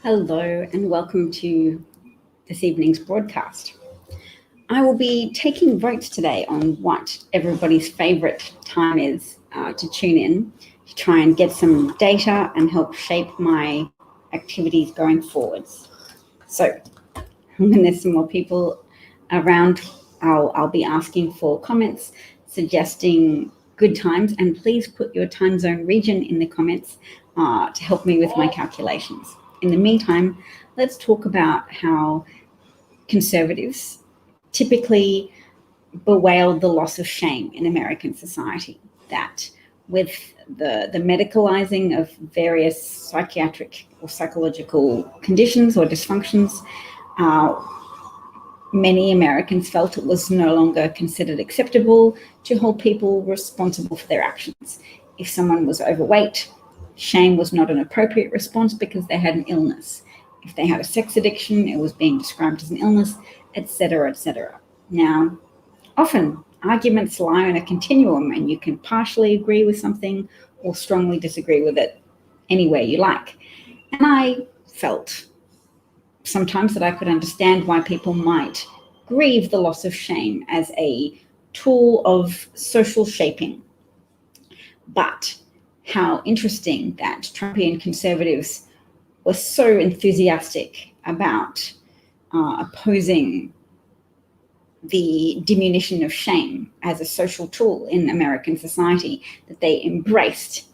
Hello and welcome to this evening's broadcast. I will be taking votes today on what everybody's favourite time is to tune in to try and get some data and help shape my activities going forwards. So when there's some more people around, I'll be asking for comments, suggesting good times, and please put your time zone region in the comments to help me with my calculations. In the meantime, let's talk about how conservatives typically bewail the loss of shame in American society, that with the medicalizing of various psychiatric or psychological conditions or dysfunctions, many Americans felt it was no longer considered acceptable to hold people responsible for their actions. If someone was overweight, shame was not an appropriate response because they had an illness. If they had a sex addiction, it was being described as an illness, etc., etc. Now, often arguments lie on a continuum and you can partially agree with something or strongly disagree with it any way you like. And I felt sometimes that I could understand why people might grieve the loss of shame as a tool of social shaping. But how interesting that Trumpian conservatives were so enthusiastic about opposing the diminution of shame as a social tool in American society, that they embraced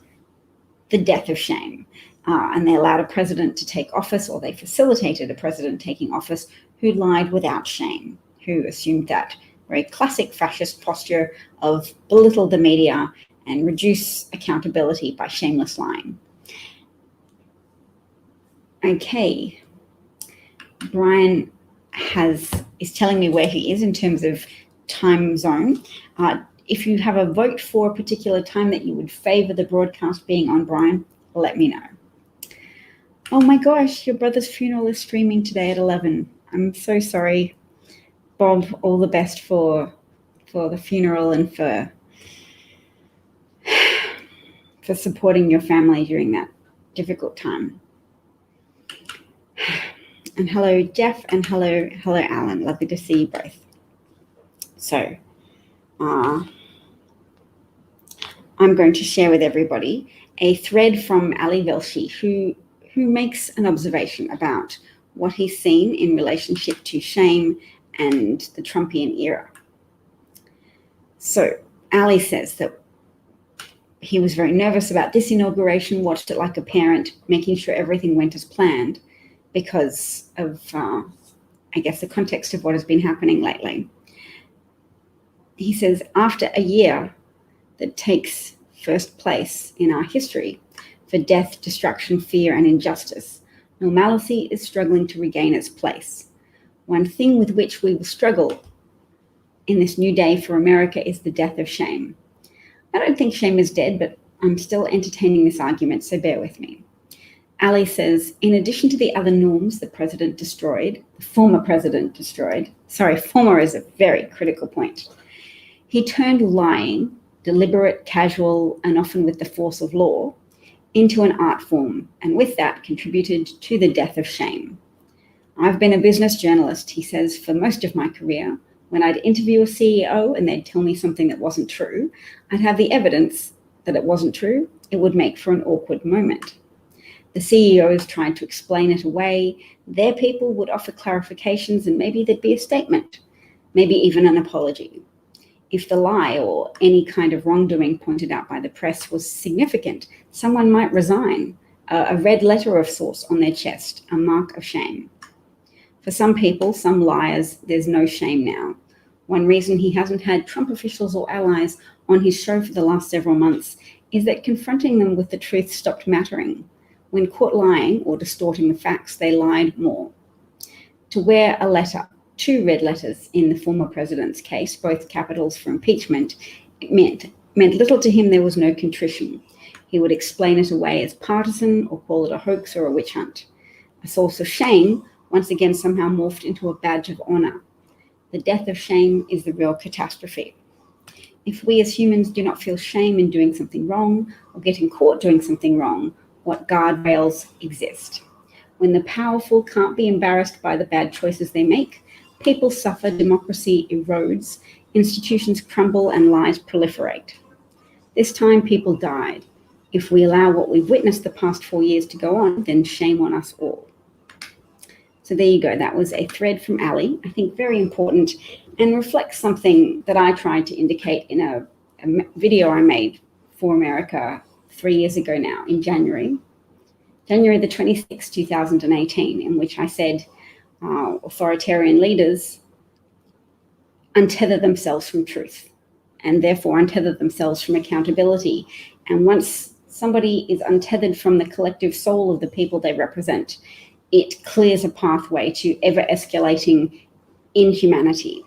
the death of shame. And they allowed a president to take office, or they facilitated a president taking office who lied without shame, who assumed that very classic fascist posture of belittle the media and reduce accountability by shameless lying. Okay, Brian is telling me where he is in terms of time zone. If you have a vote for a particular time that you would favor the broadcast being on, Brian, let me know. Oh my gosh, your brother's funeral is streaming today at 11. I'm so sorry, Bob. All the best for the funeral and for supporting your family during that difficult time. And hello, Jeff, and hello, Alan. Lovely to see you both. So, I'm going to share with everybody a thread from Ali Velshi, who makes an observation about what he's seen in relationship to shame and the Trumpian era. So, Ali says that he was very nervous about this inauguration, watched it like a parent, making sure everything went as planned because of, I guess, the context of what has been happening lately. He says, after a year that takes first place in our history for death, destruction, fear, and injustice, normalcy is struggling to regain its place. One thing with which we will struggle in this new day for America is the death of shame. I don't think shame is dead, but I'm still entertaining this argument, so bear with me. Ali says, in addition to the other norms the former president destroyed, former is a very critical point. He turned lying, deliberate, casual, and often with the force of law, into an art form, and with that contributed to the death of shame. I've been a business journalist, he says, for most of my career. When I'd interview a CEO and they'd tell me something that wasn't true, I'd have the evidence that it wasn't true. It would make for an awkward moment. The CEOs tried to explain it away. Their people would offer clarifications, and maybe there'd be a statement, maybe even an apology. If the lie or any kind of wrongdoing pointed out by the press was significant, someone might resign, a red letter of sorts on their chest, a mark of shame. For some people, some liars, there's no shame now. One reason he hasn't had Trump officials or allies on his show for the last several months is that confronting them with the truth stopped mattering. When caught lying or distorting the facts, they lied more. To wear a letter, 2 red letters in the former president's case, both capitals for impeachment, it meant little to him. There was no contrition. He would explain it away as partisan or call it a hoax or a witch hunt. A source of shame once again somehow morphed into a badge of honor. The death of shame is the real catastrophe. If we as humans do not feel shame in doing something wrong or getting caught doing something wrong, what guardrails exist? When the powerful can't be embarrassed by the bad choices they make, people suffer, democracy erodes, institutions crumble, and lies proliferate. This time people died. If we allow what we've witnessed the past 4 years to go on, then shame on us all. So there you go. That was a thread from Ali, I think very important, and reflects something that I tried to indicate in a video I made for America 3 years ago now, in January the 26th, 2018, in which I said authoritarian leaders untether themselves from truth and therefore untether themselves from accountability. And once somebody is untethered from the collective soul of the people they represent, it clears a pathway to ever escalating inhumanity.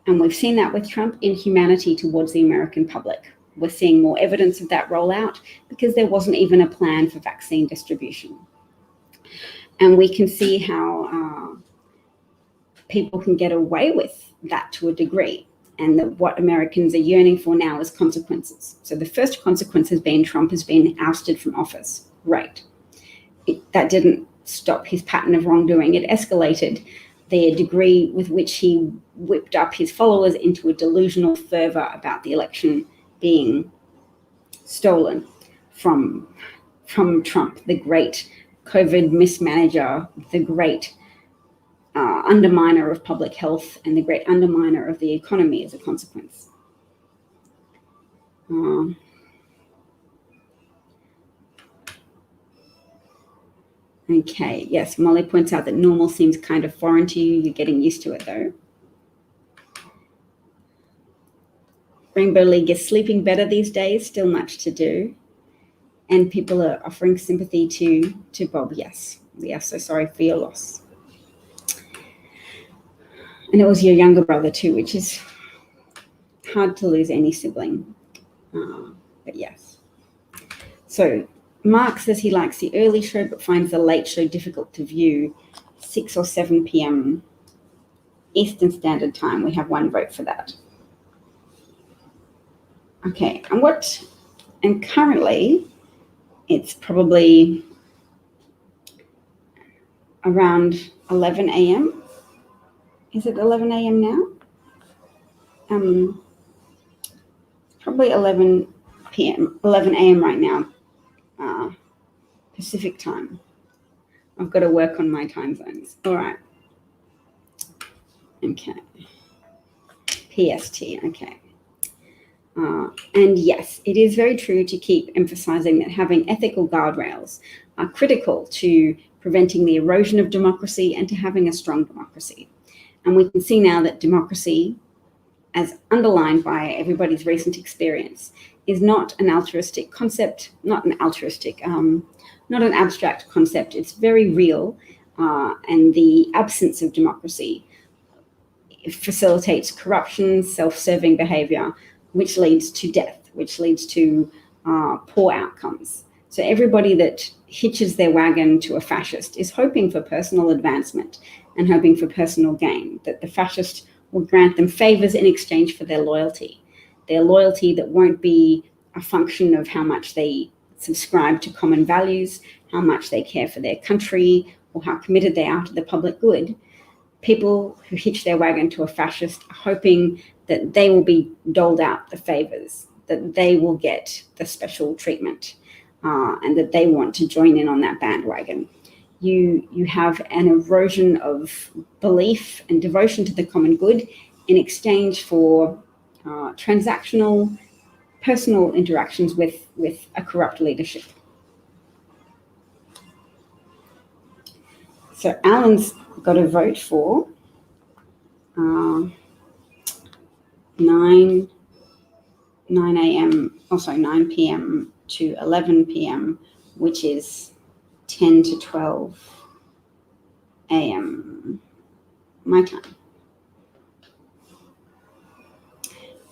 And we've seen that with Trump, inhumanity towards the American public. We're seeing more evidence of that rollout because there wasn't even a plan for vaccine distribution. And we can see how people can get away with that to a degree, and that what Americans are yearning for now is consequences. So the first consequence has been Trump has been ousted from office. Right. That didn't stop his pattern of wrongdoing. It escalated the degree with which he whipped up his followers into a delusional fervor about the election being stolen from Trump, the great COVID mismanager, the great underminer of public health, and the great underminer of the economy as a consequence. Okay, yes, Molly points out that normal seems kind of foreign to you. You're getting used to it, though. Rainbow League is sleeping better these days, still much to do. And people are offering sympathy to Bob. Yes, we are so sorry for your loss. And it was your younger brother too, which is hard to lose any sibling. But yes. So Mark says he likes the early show but finds the late show difficult to view, 6 or 7 p.m. Eastern Standard Time. We have one vote for that. Okay, and currently it's probably around 11 a.m. Is it 11 a.m. now? Probably 11 p.m., 11 a.m. right now, Pacific time. I've got to work on my time zones. All right. Okay. PST, okay. And yes, it is very true to keep emphasizing that having ethical guardrails are critical to preventing the erosion of democracy and to having a strong democracy. And we can see now that democracy, as underlined by everybody's recent experience, is not an altruistic concept, not an abstract concept. It's very real, and the absence of democracy facilitates corruption, self-serving behavior, which leads to death, which leads to poor outcomes. So everybody that hitches their wagon to a fascist is hoping for personal advancement and hoping for personal gain, that the fascist will grant them favors in exchange for their loyalty that won't be a function of how much they subscribe to common values, how much they care for their country, or how committed they are to the public good. People who hitch their wagon to a fascist are hoping that they will be doled out the favors, that they will get the special treatment, and that they want to join in on that bandwagon. You have an erosion of belief and devotion to the common good in exchange for transactional, personal interactions with a corrupt leadership. So Alan's got a vote for 9 p.m. to 11 p.m., which is 10 to 12 a.m. my time.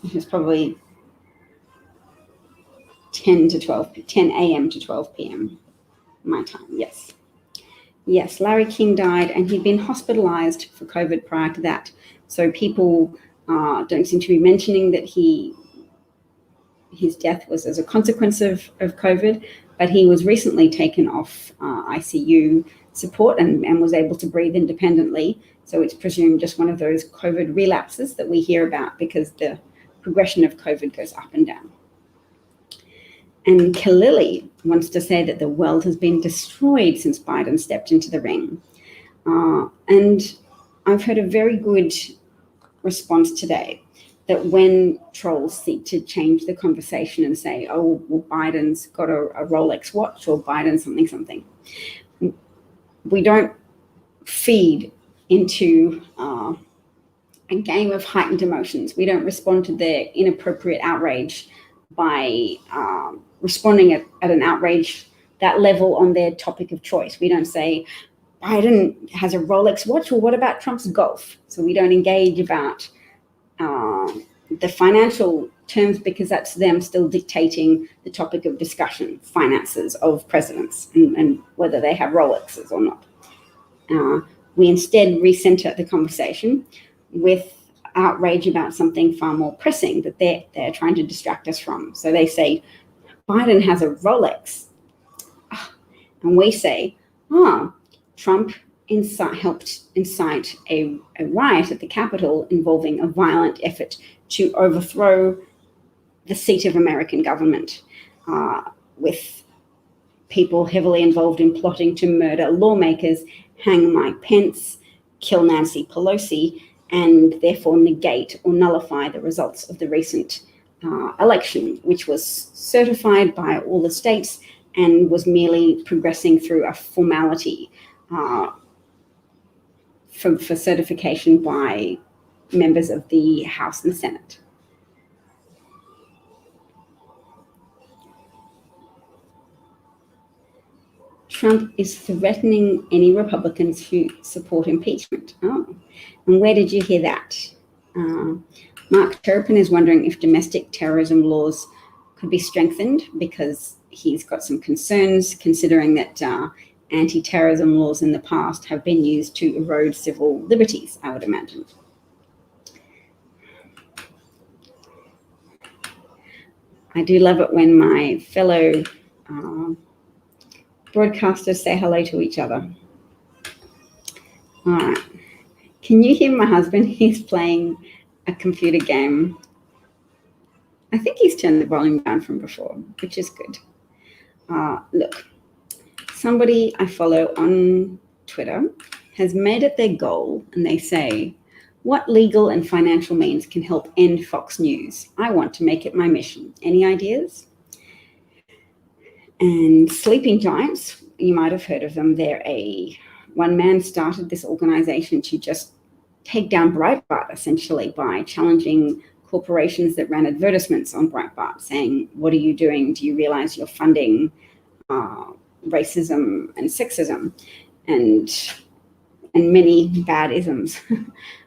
Which is probably 10 a.m. to 12 p.m. my time, yes. Yes, Larry King died and he'd been hospitalized for COVID prior to that. So people don't seem to be mentioning that his death was as a consequence of COVID, but he was recently taken off ICU support and was able to breathe independently. So it's presumed just one of those COVID relapses that we hear about because the progression of COVID goes up and down. And Khalili wants to say that the world has been destroyed since Biden stepped into the ring. And I've heard a very good response today that when trolls seek to change the conversation and say, oh, well, Biden's got a Rolex watch or Biden something, we don't feed into a game of heightened emotions. We don't respond to their inappropriate outrage by responding at an outrage that level on their topic of choice. We don't say, Biden has a Rolex watch, well, what about Trump's golf? So we don't engage about the financial terms because that's them still dictating the topic of discussion, finances of presidents and whether they have Rolexes or not. We instead recenter the conversation with outrage about something far more pressing that they're trying to distract us from. So they say, Biden has a Rolex. And we say, Trump helped incite a riot at the Capitol involving a violent effort to overthrow the seat of American government, with people heavily involved in plotting to murder lawmakers, hang Mike Pence, kill Nancy Pelosi, and therefore negate or nullify the results of the recent election, which was certified by all the states and was merely progressing through a formality for certification by members of the House and Senate. Trump is threatening any Republicans who support impeachment. Oh, and where did you hear that? Mark Turpin is wondering if domestic terrorism laws could be strengthened because he's got some concerns considering that anti-terrorism laws in the past have been used to erode civil liberties, I would imagine. I do love it when my fellow broadcasters say hello to each other. All right. Can you hear my husband? He's playing a computer game. I think he's turned the volume down from before, which is good. Look, somebody I follow on Twitter has made it their goal, and they say, what legal and financial means can help end Fox News? I want to make it my mission. Any ideas? And Sleeping Giants, you might have heard of them. They're one man started this organization to just take down Breitbart, essentially, by challenging corporations that ran advertisements on Breitbart saying, what are you doing? Do you realize you're funding racism and sexism and many bad isms?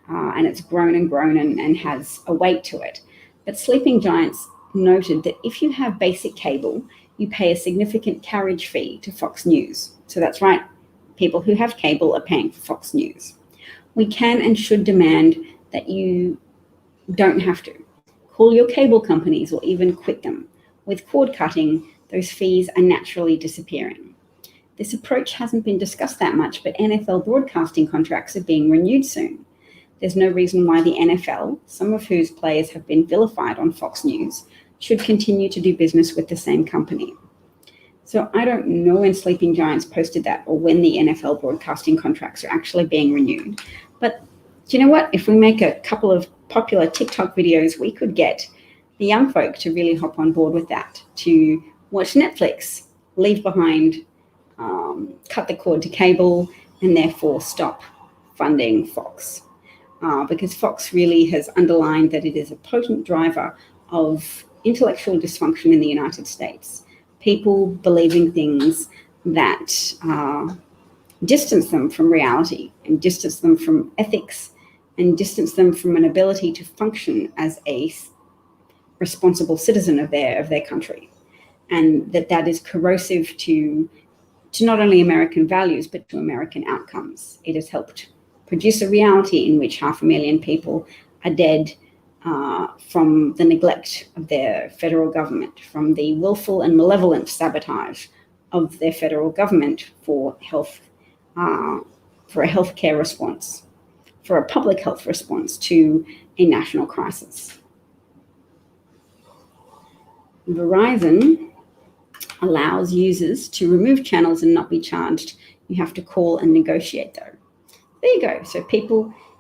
And it's grown and grown and has a weight to it. But Sleeping Giants noted that if you have basic cable, you pay a significant carriage fee to Fox News. So that's right, people who have cable are paying for Fox News. We can and should demand that you don't have to. Call your cable companies or even quit them. With cord cutting, those fees are naturally disappearing. This approach hasn't been discussed that much, but NFL broadcasting contracts are being renewed soon. There's no reason why the NFL, some of whose players have been vilified on Fox News, should continue to do business with the same company. So I don't know when Sleeping Giants posted that or when the NFL broadcasting contracts are actually being renewed. But do you know what? If we make a couple of popular TikTok videos, we could get the young folk to really hop on board with that, to watch Netflix, leave behind, cut the cord to cable, and therefore stop funding Fox. Because Fox really has underlined that it is a potent driver of intellectual dysfunction in the United States. People believing things that distance them from reality and distance them from ethics and distance them from an ability to function as a responsible citizen of their country. And that is corrosive to not only American values, but to American outcomes. It has helped produce a reality in which 500,000 people are dead from the neglect of their federal government, from the willful and malevolent sabotage of their federal government for health, for a healthcare response, for a public health response to a national crisis. Verizon allows users to remove channels and not be charged. You have to call and negotiate though. There you go. So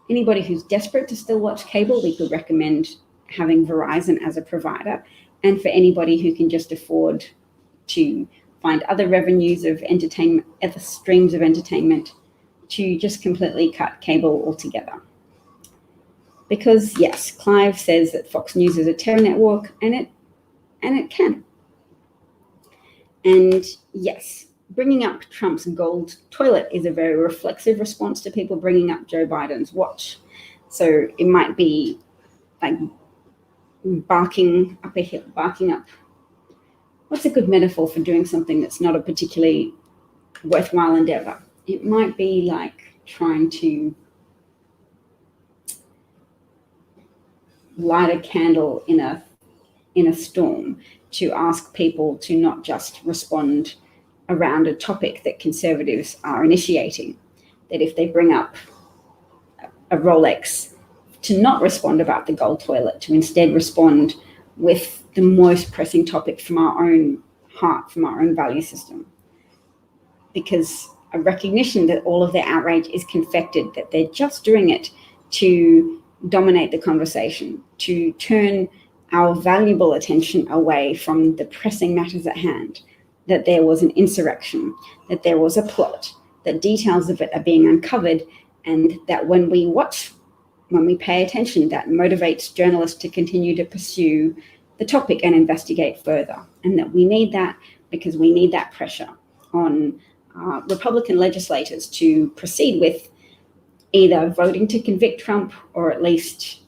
anybody who's desperate to still watch cable, we could recommend having Verizon as a provider. And for anybody who can just afford to find other revenues of entertainment, other streams of entertainment, to just completely cut cable altogether. Because yes, Clive says that Fox News is a terror network, and it can. And yes, bringing up Trump's gold toilet is a very reflexive response to people bringing up Joe Biden's watch. So it might be like barking up. What's a good metaphor for doing something that's not a particularly worthwhile endeavor? It might be like trying to light a candle in a storm, to ask people to not just respond around a topic that conservatives are initiating. That if they bring up a Rolex, to not respond about the gold toilet, to instead respond with the most pressing topic from our own heart, from our own value system. Because a recognition that all of their outrage is confected, that they're just doing it to dominate the conversation, to turn our valuable attention away from the pressing matters at hand, that there was an insurrection, that there was a plot, that details of it are being uncovered, and that when we pay attention, that motivates journalists to continue to pursue the topic and investigate further. And that we need that because we need that pressure on Republican legislators to proceed with either voting to convict Trump or at least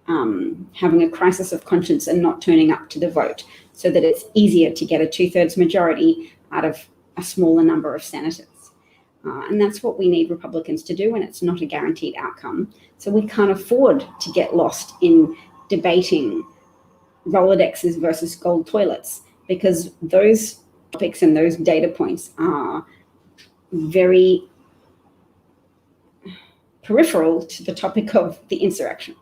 having a crisis of conscience and not turning up to the vote, so that it's easier to get a 2/3 majority out of a smaller number of senators. And that's what we need Republicans to do, and it's not a guaranteed outcome. So we can't afford to get lost in debating Rolodexes versus gold toilets, because those topics and those data points are very peripheral to the topic of the insurrection.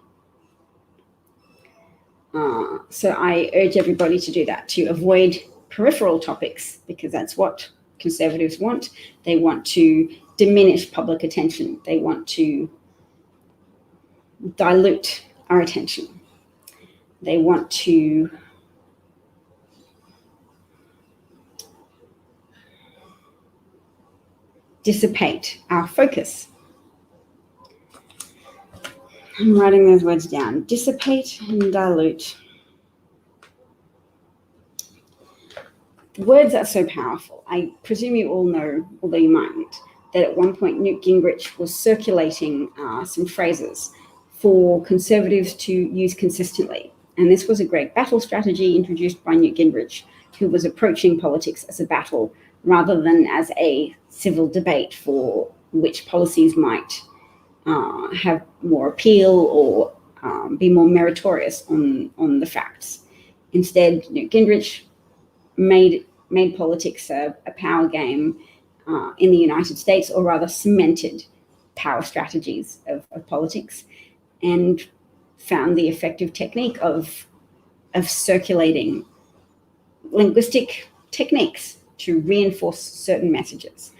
So I urge everybody to do that, to avoid peripheral topics, because that's what conservatives want. They want to diminish public attention. They want to dilute our attention. They want to dissipate our focus. I'm writing those words down. Dissipate and dilute. Words are so powerful. I presume you all know, although you mightn't, that at one point Newt Gingrich was circulating some phrases for conservatives to use consistently. And this was a great battle strategy introduced by Newt Gingrich, who was approaching politics as a battle rather than as a civil debate for which policies might have more appeal or be more meritorious on the facts. Instead, Newt Gingrich made politics a power game in the United States, or rather cemented power strategies of politics, and found the effective technique of circulating linguistic techniques to reinforce certain messages.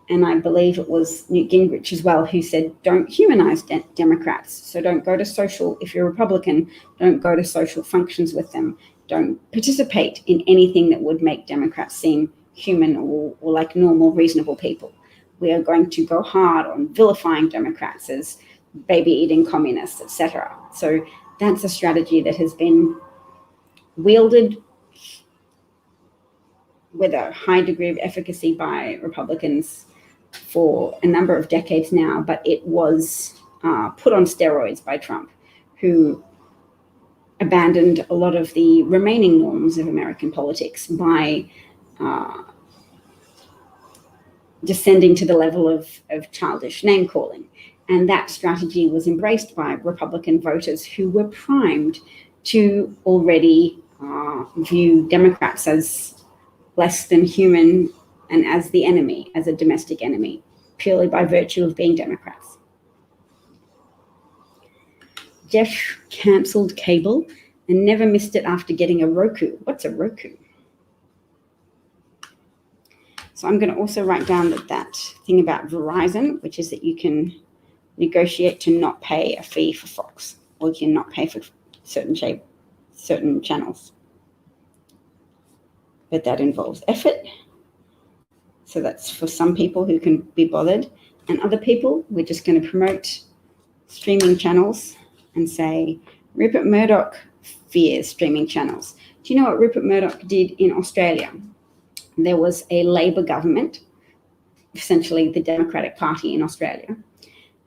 And I believe it was Newt Gingrich as well who said, don't humanize Democrats. So don't go to if you're a Republican, don't go to social functions with them. Don't participate in anything that would make Democrats seem human or like normal, reasonable people. We are going to go hard on vilifying Democrats as baby-eating communists, etc. So that's a strategy that has been wielded with a high degree of efficacy by Republicans for a number of decades now, but it was put on steroids by Trump, who abandoned a lot of the remaining norms of American politics by descending to the level of childish name-calling. And that strategy was embraced by Republican voters who were primed to already view Democrats as less than human and as the enemy, as a domestic enemy, purely by virtue of being Democrats. Jeff cancelled cable and never missed it after getting a Roku. What's a Roku? So I'm going to also write down that thing about Verizon, which is that you can negotiate to not pay a fee for Fox, or you can not pay for certain channels. But that involves effort. So that's for some people who can be bothered. And other people, we're just going to promote streaming channels and say, Rupert Murdoch fears streaming channels. Do you know what Rupert Murdoch did in Australia? There was a Labor government, essentially the Democratic Party in Australia,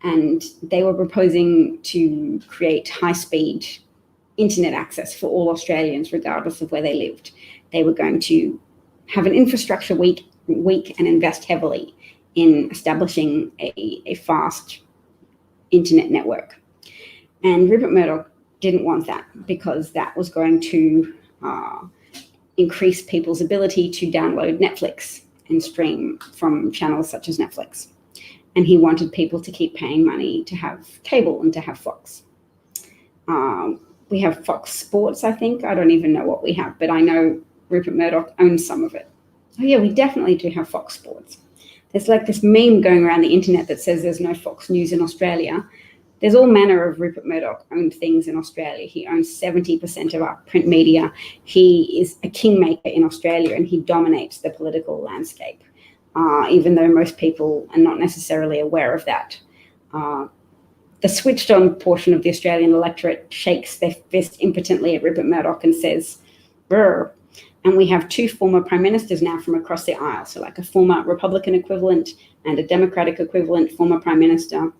and they were proposing to create high-speed internet access for all Australians, regardless of where they lived. They were going to have an infrastructure week and invest heavily in establishing a fast internet network. And Rupert Murdoch didn't want that because that was going to increase people's ability to download Netflix and stream from channels such as Netflix. And he wanted people to keep paying money to have cable and to have Fox. We have Fox Sports, I think. I don't even know what we have, but I know Rupert Murdoch owns some of it. Oh yeah, we definitely do have Fox Sports. There's like this meme going around the internet that says there's no Fox News in Australia. There's all manner of Rupert Murdoch owned things in Australia. He owns 70% of our print media. He is a kingmaker in Australia and he dominates the political landscape, even though most people are not necessarily aware of that. The switched on portion of the Australian electorate shakes their fist impotently at Rupert Murdoch and says, brr. And we have two former prime ministers now from across the aisle. So like a former Republican equivalent and a Democratic equivalent former prime minister,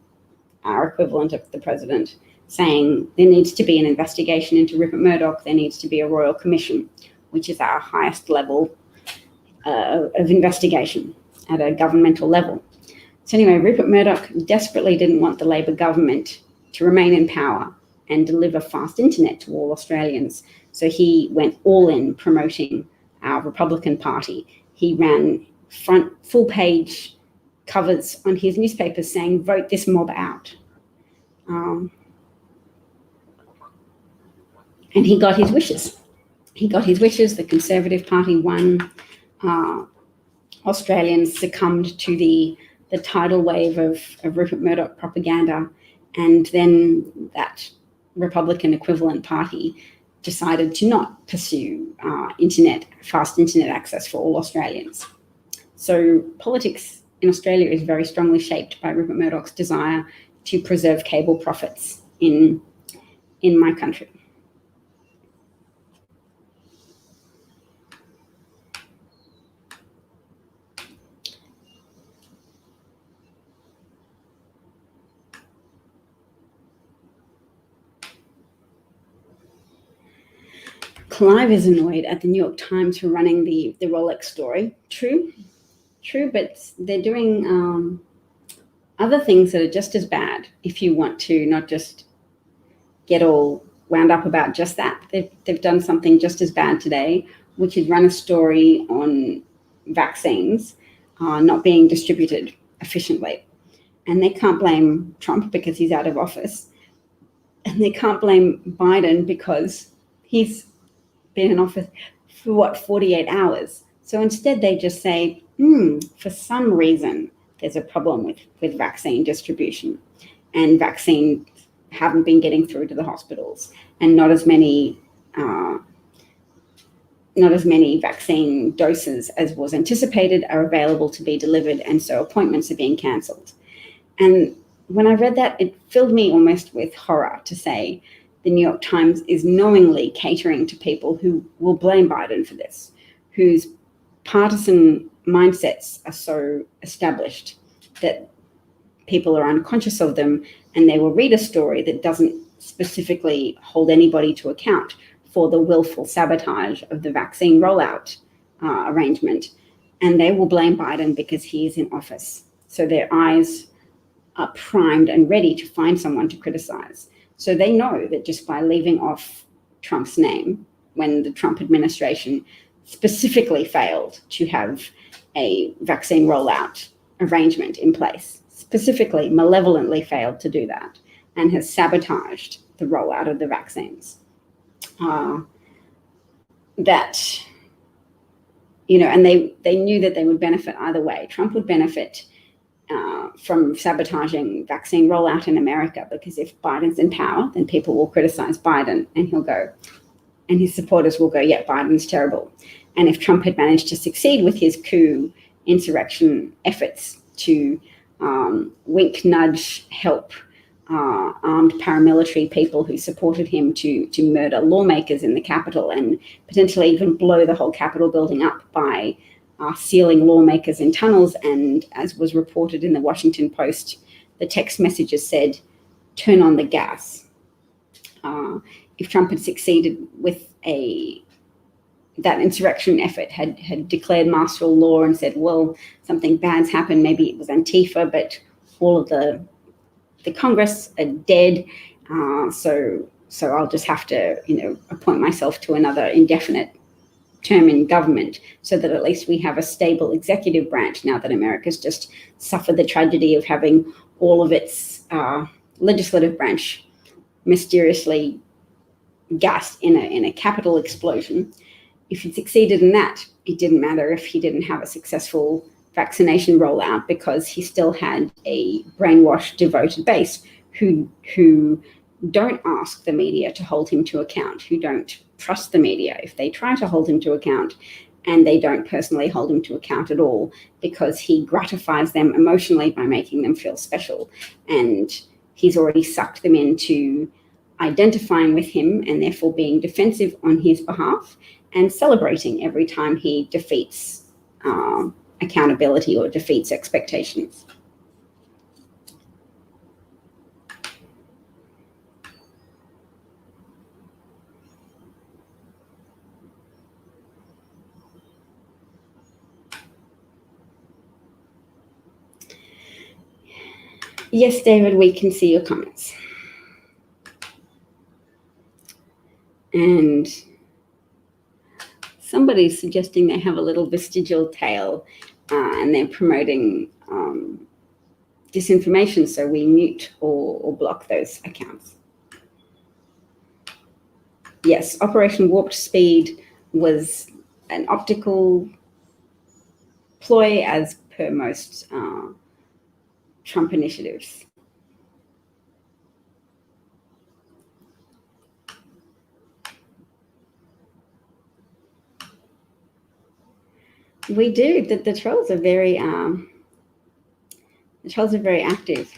our equivalent of the president, saying there needs to be an investigation into Rupert Murdoch. There needs to be a royal commission, which is our highest level of investigation at a governmental level. So anyway, Rupert Murdoch desperately didn't want the Labor government to remain in power and deliver fast internet to all Australians. So he went all in promoting our Republican Party. He ran full page covers on his newspapers saying, vote this mob out. And he got his wishes. The Conservative Party won. Australians succumbed to the tidal wave of Rupert Murdoch propaganda. And then that Republican equivalent party decided to not pursue fast internet access for all Australians. So politics in Australia is very strongly shaped by Rupert Murdoch's desire to preserve cable profits in my country. Clive is annoyed at the New York Times for running the Rolex story. True, but they're doing other things that are just as bad if you want to not just get all wound up about just that. They've done something just as bad today, which is run a story on vaccines not being distributed efficiently. And they can't blame Trump because he's out of office. And they can't blame Biden because he's been in office for 48 hours. So instead they just say, for some reason, there's a problem with vaccine distribution and vaccines haven't been getting through to the hospitals and not as many vaccine doses as was anticipated are available to be delivered, and so appointments are being cancelled. And when I read that, it filled me almost with horror to say the New York Times is knowingly catering to people who will blame Biden for this, whose partisan mindsets are so established that people are unconscious of them, and they will read a story that doesn't specifically hold anybody to account for the willful sabotage of the vaccine rollout arrangement, and they will blame Biden because he is in office. So their eyes are primed and ready to find someone to criticize. So they know that just by leaving off Trump's name, when the Trump administration specifically failed to have a vaccine rollout arrangement in place, specifically, malevolently failed to do that, and has sabotaged the rollout of the vaccines. That, and they knew that they would benefit either way. Trump would benefit from sabotaging vaccine rollout in America, because if Biden's in power, then people will criticize Biden, and he'll go, and his supporters will go, yeah, Biden's terrible. And if Trump had managed to succeed with his coup insurrection efforts to wink, nudge, help armed paramilitary people who supported him to murder lawmakers in the Capitol, and potentially even blow the whole Capitol building up by sealing lawmakers in tunnels. And as was reported in the Washington Post, the text messages said, "Turn on the gas." If Trump had succeeded with that insurrection effort, had declared martial law and said, well, something bad's happened, maybe it was Antifa, but all of the Congress are dead, so I'll just have to, appoint myself to another indefinite term in government, so that at least we have a stable executive branch now that America's just suffered the tragedy of having all of its legislative branch mysteriously gassed in a Capitol explosion. If he succeeded in that, it didn't matter if he didn't have a successful vaccination rollout, because he still had a brainwashed, devoted base who don't ask the media to hold him to account, who don't trust the media if they try to hold him to account, and they don't personally hold him to account at all, because he gratifies them emotionally by making them feel special. And he's already sucked them into identifying with him and therefore being defensive on his behalf and celebrating every time he defeats accountability or defeats expectations. Yes, David, we can see your comments. And somebody's suggesting they have a little vestigial tail and they're promoting disinformation, so we mute or block those accounts. Yes, Operation Warp Speed was an optical ploy, as per most Trump initiatives. We do. The trolls are very active.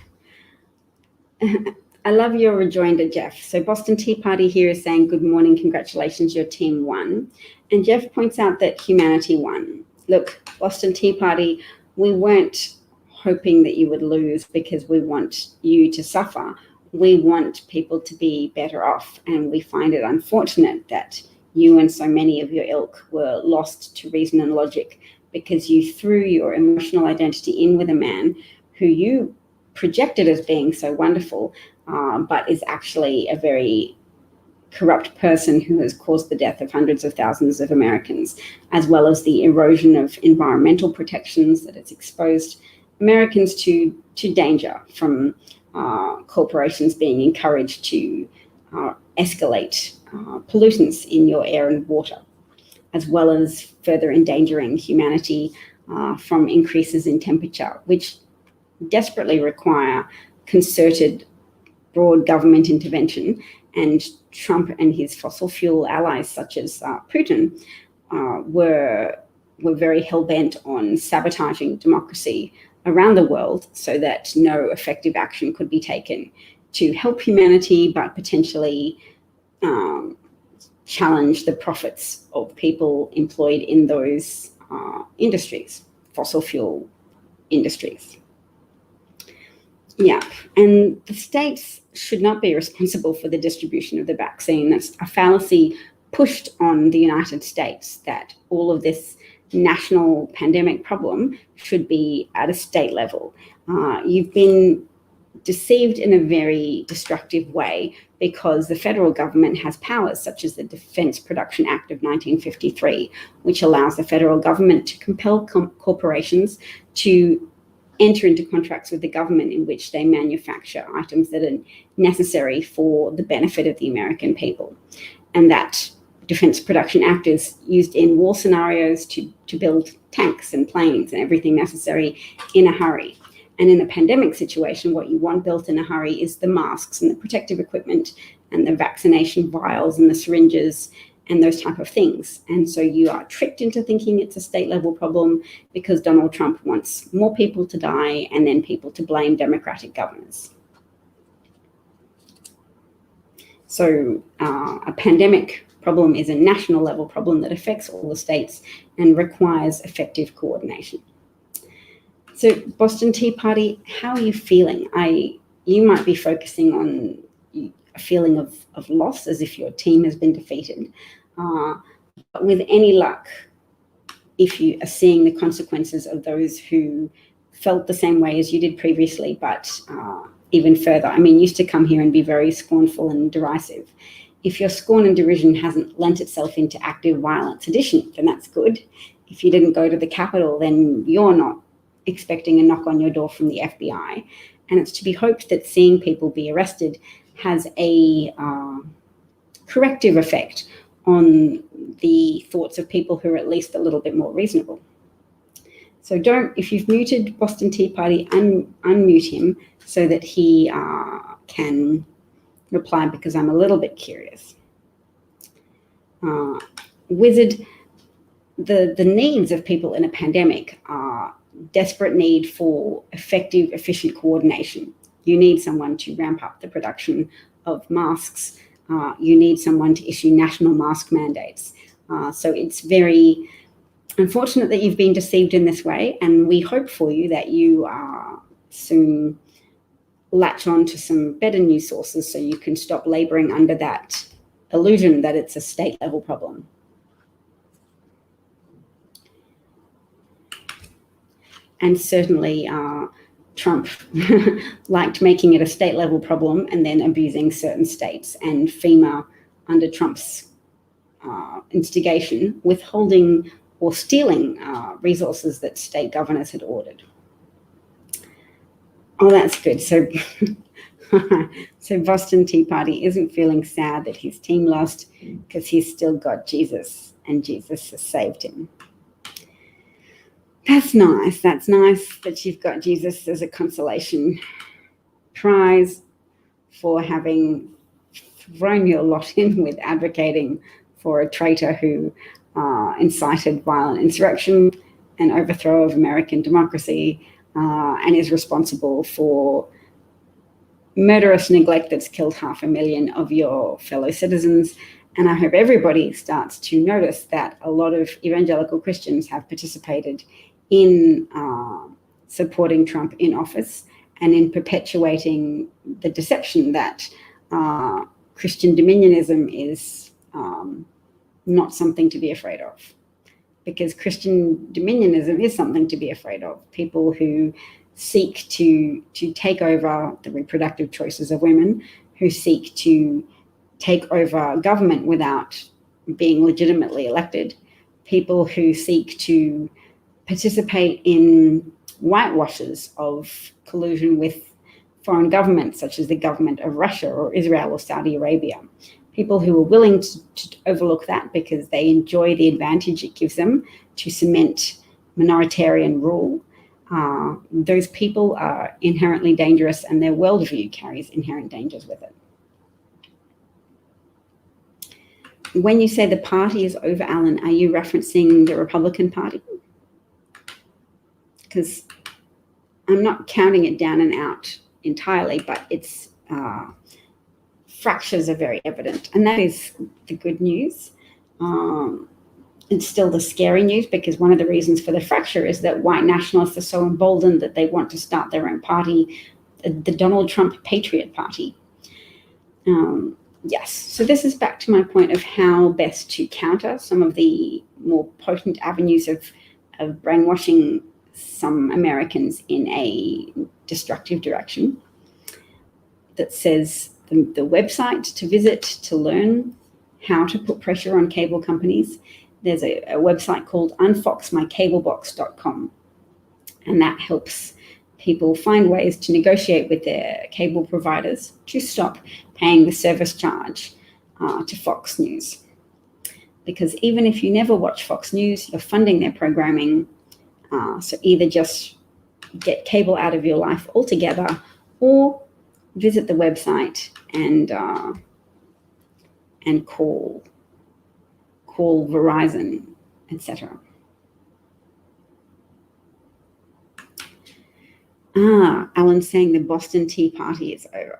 I love your rejoinder, Jeff. So Boston Tea Party here is saying, good morning, congratulations, your team won. And Jeff points out that humanity won. Look, Boston Tea Party, we weren't hoping that you would lose because we want you to suffer. We want people to be better off. And we find it unfortunate that you and so many of your ilk were lost to reason and logic because you threw your emotional identity in with a man who you projected as being so wonderful, but is actually a very corrupt person who has caused the death of hundreds of thousands of Americans, as well as the erosion of environmental protections that it's exposed Americans to danger from corporations being encouraged to escalate pollutants in your air and water, as well as further endangering humanity from increases in temperature, which desperately require concerted, broad government intervention. And Trump and his fossil fuel allies, such as Putin, were very hell-bent on sabotaging democracy around the world so that no effective action could be taken to help humanity, but potentially challenge the profits of people employed in those industries, fossil fuel industries. Yeah, and the states should not be responsible for the distribution of the vaccine. That's a fallacy pushed on the United States, that all of this national pandemic problem should be at a state level. You've been deceived in a very destructive way because the federal government has powers such as the Defense Production Act of 1953, which allows the federal government to compel corporations to enter into contracts with the government in which they manufacture items that are necessary for the benefit of the American people. And that Defense Production Act is used in war scenarios to build tanks and planes and everything necessary in a hurry. And in a pandemic situation, what you want built in a hurry is the masks and the protective equipment and the vaccination vials and the syringes and those type of things. And so you are tricked into thinking it's a state level problem because Donald Trump wants more people to die and then people to blame Democratic governors. So a pandemic problem is a national level problem that affects all the states and requires effective coordination. So Boston Tea Party, how are you feeling? You might be focusing on a feeling of loss as if your team has been defeated. But with any luck, if you are seeing the consequences of those who felt the same way as you did previously, but even further, used to come here and be very scornful and derisive. If your scorn and derision hasn't lent itself into active violent sedition, then that's good. If you didn't go to the Capitol, then you're not expecting a knock on your door from the FBI. And it's to be hoped that seeing people be arrested has a corrective effect on the thoughts of people who are at least a little bit more reasonable. So if you've muted Boston Tea Party, unmute him so that he can reply, because I'm a little bit curious. Wizard, the needs of people in a pandemic are desperate need for effective, efficient coordination. You need someone to ramp up the production of masks. You need someone to issue national mask mandates. So it's very unfortunate that you've been deceived in this way, and we hope for you that you soon latch on to some better news sources so you can stop laboring under that illusion that it's a state level problem. And certainly Trump liked making it a state level problem and then abusing certain states, and FEMA, under Trump's instigation, withholding or stealing resources that state governors had ordered. Oh, that's good. So, so Boston Tea Party isn't feeling sad that his team lost because he's still got Jesus and Jesus has saved him. That's nice. That's nice that you've got Jesus as a consolation prize for having thrown your lot in with advocating for a traitor who incited violent insurrection and overthrow of American democracy and is responsible for murderous neglect that's killed 500,000 of your fellow citizens. And I hope everybody starts to notice that a lot of evangelical Christians have participated in supporting Trump in office and in perpetuating the deception that Christian dominionism is not something to be afraid of. Because Christian dominionism is something to be afraid of. People who seek to take over the reproductive choices of women, who seek to take over government without being legitimately elected, people who seek to participate in whitewashes of collusion with foreign governments, such as the government of Russia or Israel or Saudi Arabia. People who are willing to overlook that because they enjoy the advantage it gives them to cement minoritarian rule. Those people are inherently dangerous, and their worldview carries inherent dangers with it. When you say the party is over, Alan, are you referencing the Republican Party? Because I'm not counting it down and out entirely, but its fractures are very evident. And that is the good news. It's still the scary news, because one of the reasons for the fracture is that white nationalists are so emboldened that they want to start their own party, the Donald Trump Patriot Party. Yes, so this is back to my point of how best to counter some of the more potent avenues of brainwashing some Americans in a destructive direction that says the website to visit to learn how to put pressure on cable companies. There's a website called unfoxmycablebox.com, and that helps people find ways to negotiate with their cable providers to stop paying the service charge to Fox News. Because even if you never watch Fox News, you're funding their programming. So either just get cable out of your life altogether, or visit the website and call Verizon, etc. Alan's saying the Boston Tea Party is over.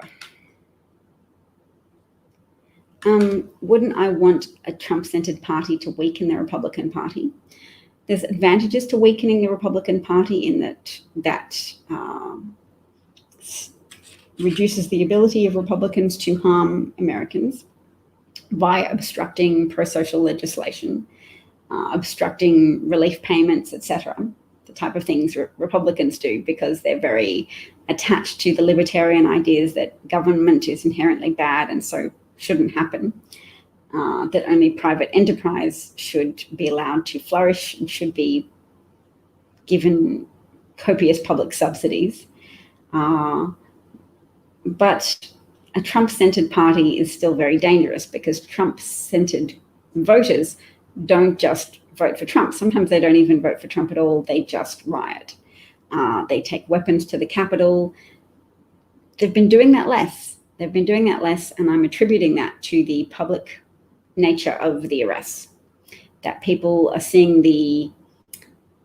Wouldn't I want a Trump-centered party to weaken the Republican Party? There's advantages to weakening the Republican Party in that reduces the ability of Republicans to harm Americans by obstructing pro-social legislation, obstructing relief payments, etc. The type of things Republicans do, because they're very attached to the libertarian ideas that government is inherently bad and so shouldn't happen, that only private enterprise should be allowed to flourish and should be given copious public subsidies. But a Trump-centered party is still very dangerous, because Trump-centered voters don't just vote for Trump. Sometimes they don't even vote for Trump at all. They just riot. They take weapons to the Capitol. They've been doing that less. And I'm attributing that to the public nature of the arrests, that people are seeing the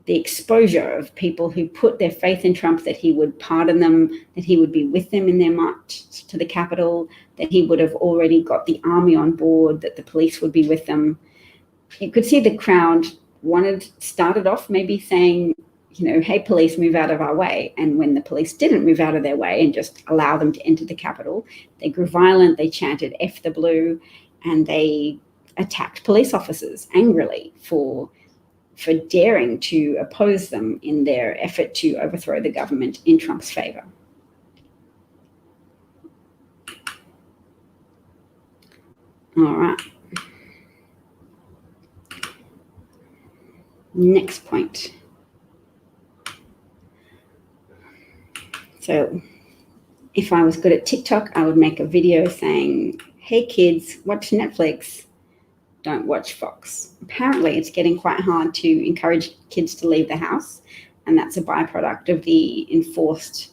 exposure of people who put their faith in Trump, that he would pardon them, that he would be with them in their march to the Capitol, that he would have already got the army on board, that the police would be with them. You could see the crowd started off maybe saying, hey, police, move out of our way. And when the police didn't move out of their way and just allow them to enter the Capitol, they grew violent, they chanted F the blue, and they attacked police officers angrily for daring to oppose them in their effort to overthrow the government in Trump's favor. All right. Next point. So if I was good at TikTok, I would make a video saying, hey kids, watch Netflix, don't watch Fox. Apparently it's getting quite hard to encourage kids to leave the house, and that's a byproduct of the enforced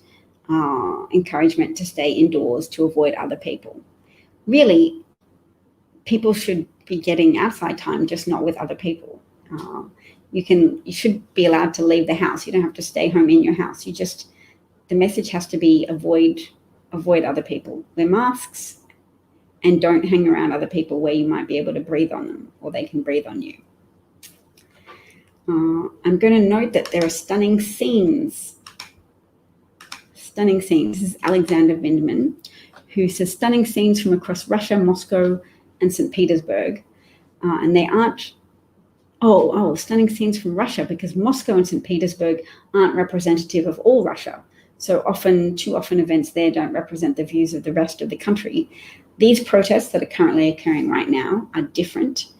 encouragement to stay indoors to avoid other people. Really, people should be getting outside time, just not with other people. You should be allowed to leave the house. You don't have to stay home in your house. The message has to be avoid other people. Wear masks and don't hang around other people where you might be able to breathe on them or they can breathe on you. I'm going to note that there are stunning scenes. This is Alexander Vindman, who says stunning scenes from across Russia, Moscow, and St. Petersburg. And they aren't, stunning scenes from Russia, because Moscow and St. Petersburg aren't representative of all Russia. So too often events there don't represent the views of the rest of the country. These protests that are currently occurring right now are different.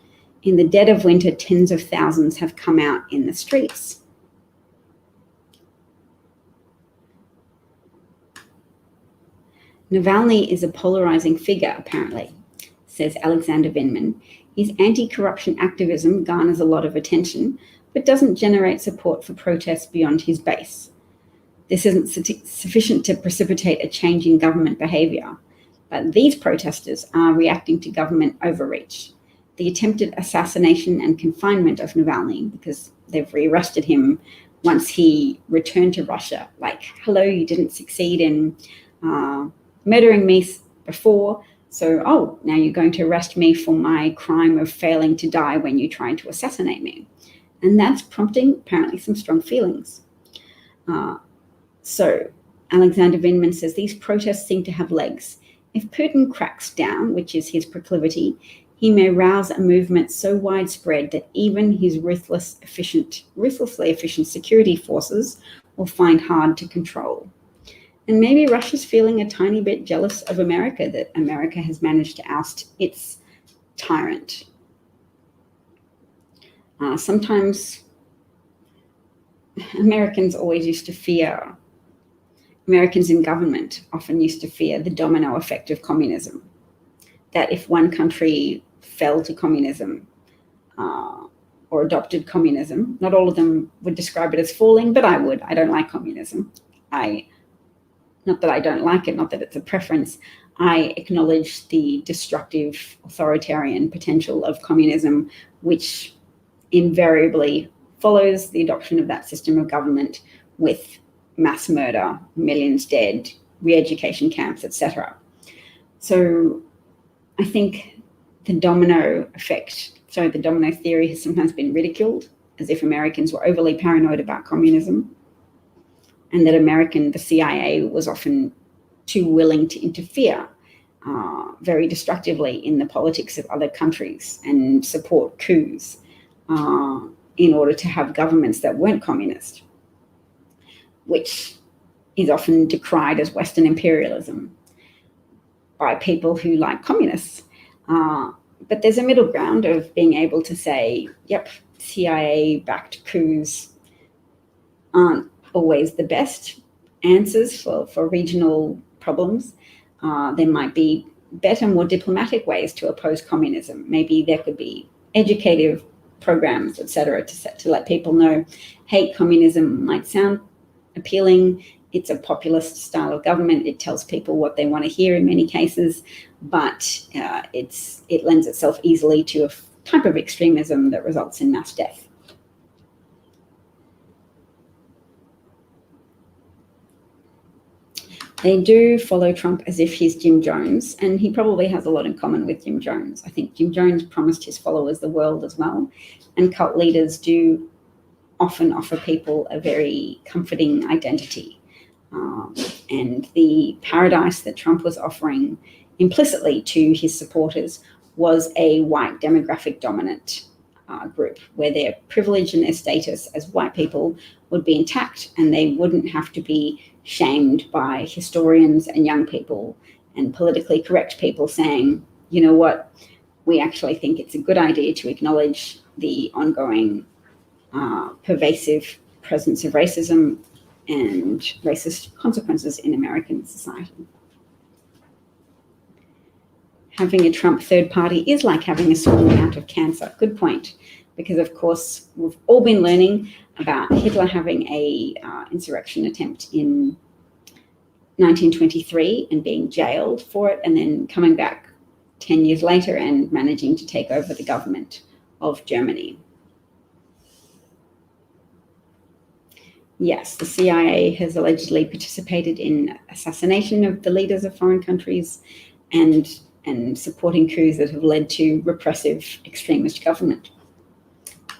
In the dead of winter, tens of thousands have come out in the streets. Navalny is a polarizing figure, apparently, says Alexander Vindman. His anti-corruption activism garners a lot of attention, but doesn't generate support for protests beyond his base. This isn't sufficient to precipitate a change in government behavior, but these protesters are reacting to government overreach. The attempted assassination and confinement of Navalny, because they've rearrested him once he returned to Russia, like, hello, you didn't succeed in murdering me before, so, now you're going to arrest me for my crime of failing to die when you tried to assassinate me. And that's prompting apparently some strong feelings. So Alexander Vindman says these protests seem to have legs. If Putin cracks down, which is his proclivity, he may rouse a movement so widespread that even his ruthlessly efficient security forces will find hard to control. And maybe Russia's feeling a tiny bit jealous of America, that America has managed to oust its tyrant. Sometimes Americans in government often used to fear the domino effect of communism, that if one country fell to communism or adopted communism, not all of them would describe it as falling, but I would. I don't like communism. Not that I don't like it, not that it's a preference. I acknowledge the destructive authoritarian potential of communism, which invariably follows the adoption of that system of government with mass murder, millions dead, re-education camps, etc. So I think the domino theory has sometimes been ridiculed, as if Americans were overly paranoid about communism, and that the CIA was often too willing to interfere very destructively in the politics of other countries and support coups in order to have governments that weren't communist, which is often decried as Western imperialism by people who like communists. But there's a middle ground of being able to say, yep, CIA-backed coups aren't always the best answers for regional problems. There might be better, more diplomatic ways to oppose communism. Maybe there could be educative programs, etc., to let people know, hey, communism might sound appealing. It's a populist style of government. It tells people what they want to hear in many cases, but it lends itself easily to a type of extremism that results in mass death. They do follow Trump as if he's Jim Jones, and he probably has a lot in common with Jim Jones. I think Jim Jones promised his followers the world as well, and cult leaders do often offer people a very comforting identity. And the paradise that Trump was offering implicitly to his supporters was a white demographic dominant group, where their privilege and their status as white people would be intact, and they wouldn't have to be shamed by historians and young people and politically correct people saying, you know what, we actually think it's a good idea to acknowledge the ongoing pervasive presence of racism and racist consequences in American society. Having a Trump third party is like having a small amount of cancer. Good point. Because, of course, we've all been learning about Hitler having a insurrection attempt in 1923 and being jailed for it, and then coming back 10 years later and managing to take over the government of Germany. Yes, the CIA has allegedly participated in assassination of the leaders of foreign countries and supporting coups that have led to repressive extremist government.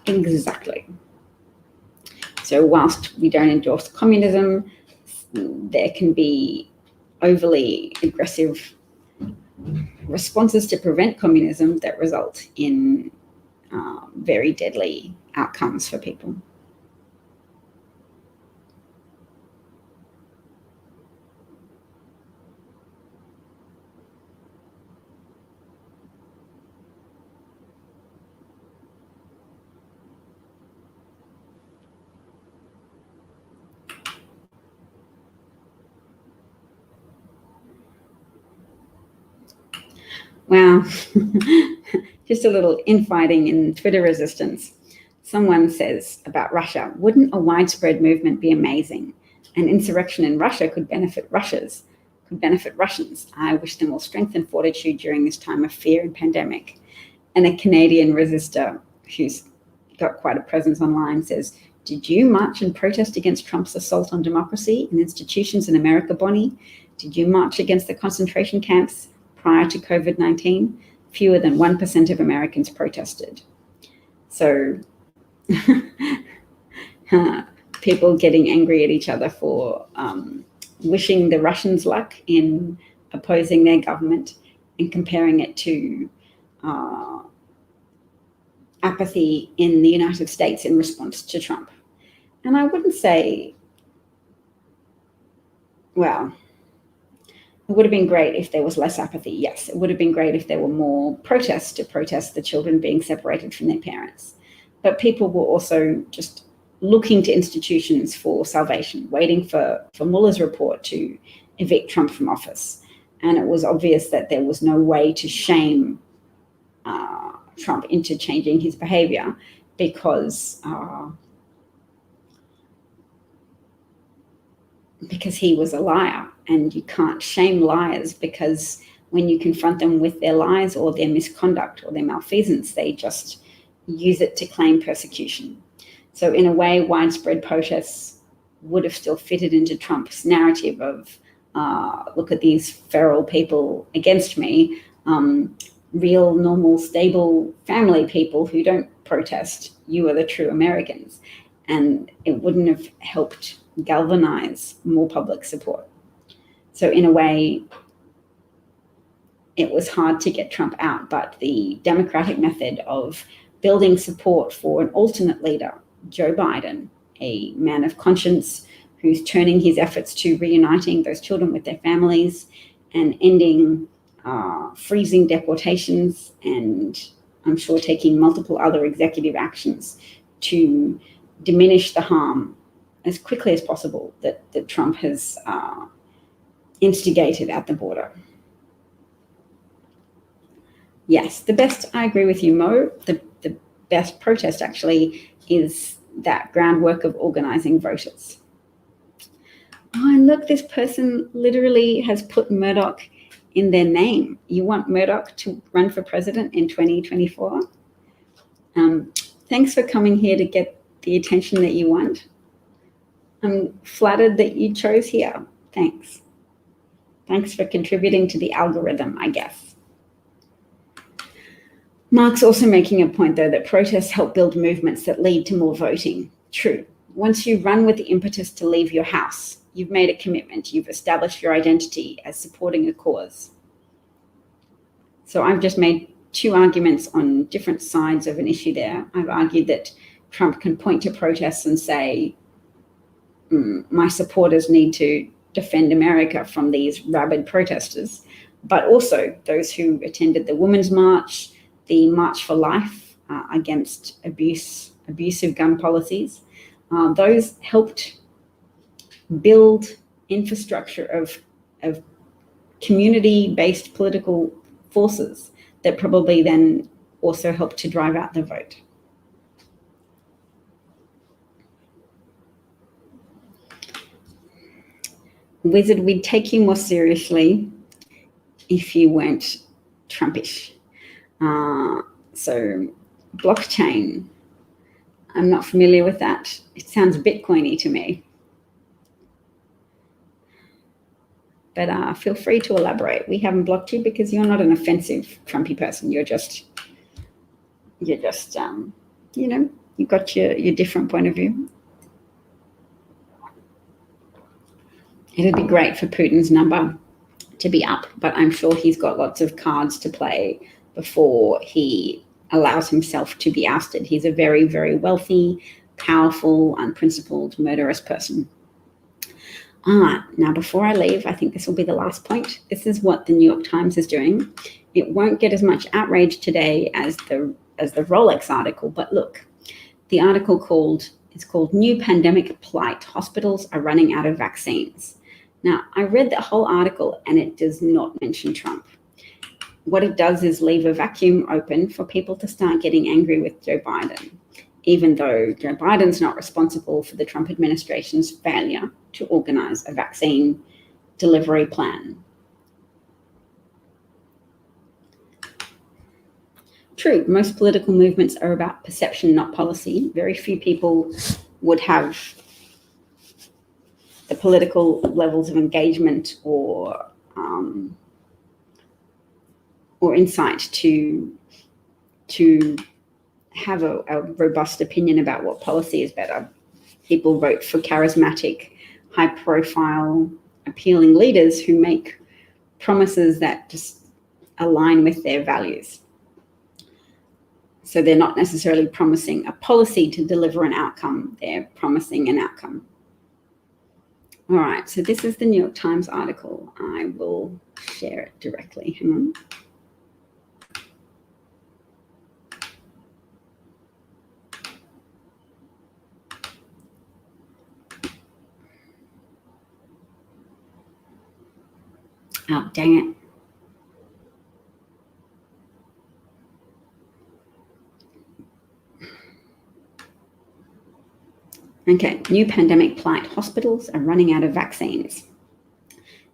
Exactly. So whilst we don't endorse communism, there can be overly aggressive responses to prevent communism that result in very deadly outcomes for people. Wow. Just a little infighting in Twitter resistance. Someone says about Russia, wouldn't a widespread movement be amazing? An insurrection in Russia could benefit Russians. I wish them all strength and fortitude during this time of fear and pandemic. And a Canadian resistor who's got quite a presence online says, did you march and protest against Trump's assault on democracy and institutions in America, Bonnie? Did you march against the concentration camps prior to COVID-19? Fewer than 1% of Americans protested. So people getting angry at each other for wishing the Russians luck in opposing their government and comparing it to apathy in the United States in response to Trump. And I wouldn't say, well, it would have been great if there was less apathy. Yes, it would have been great if there were more protests to protest the children being separated from their parents. But people were also just looking to institutions for salvation, waiting for Mueller's report to evict Trump from office. And it was obvious that there was no way to shame Trump into changing his behavior because he was a liar, and you can't shame liars because when you confront them with their lies or their misconduct or their malfeasance, they just use it to claim persecution. So in a way, widespread protests would have still fitted into Trump's narrative of, look at these feral people against me, real, normal, stable family people who don't protest. You are the true Americans. And it wouldn't have helped galvanize more public support. So in a way, it was hard to get Trump out, but the Democratic method of building support for an alternate leader, Joe Biden, a man of conscience who's turning his efforts to reuniting those children with their families and ending freezing deportations, and I'm sure taking multiple other executive actions to diminish the harm as quickly as possible that Trump has instigated at the border. Yes, I agree with you, Mo. The best protest actually is that groundwork of organizing voters. Oh, and look, this person literally has put Murdoch in their name. You want Murdoch to run for president in 2024? Thanks for coming here to get the attention that you want. I'm flattered that you chose here. Thanks. Thanks for contributing to the algorithm, I guess. Mark's also making a point, though, that protests help build movements that lead to more voting. True. Once you run with the impetus to leave your house, you've made a commitment. You've established your identity as supporting a cause. So I've just made two arguments on different sides of an issue there. I've argued that Trump can point to protests and say, my supporters need to defend America from these rabid protesters, but also those who attended the Women's March, the March for Life against abusive gun policies. Those helped build infrastructure of community-based political forces that probably then also helped to drive out the vote. Wizard, we'd take you more seriously if you weren't Trumpish. So blockchain, I'm not familiar with that. It sounds Bitcoiny to me. But feel free to elaborate. We haven't blocked you because you're not an offensive Trumpy person. You're just you've got your different point of view. It'd be great for Putin's number to be up, but I'm sure he's got lots of cards to play before he allows himself to be ousted. He's a very, very wealthy, powerful, unprincipled, murderous person. Now, before I leave, I think this will be the last point. This is what the New York Times is doing. It won't get as much outrage today as the Rolex article, but look, the article is called New Pandemic Plight. Hospitals are running out of vaccines. Now, I read the whole article and it does not mention Trump. What it does is leave a vacuum open for people to start getting angry with Joe Biden, even though Joe Biden's not responsible for the Trump administration's failure to organize a vaccine delivery plan. True, most political movements are about perception, not policy. Very few people would have the political levels of engagement or insight to have a robust opinion about what policy is better. People vote for charismatic, high-profile, appealing leaders who make promises that just align with their values. So they're not necessarily promising a policy to deliver an outcome. They're promising an outcome. All right, so this is the New York Times article. I will share it directly. Hang on. Oh, dang it. Okay, new pandemic plight. Hospitals are running out of vaccines.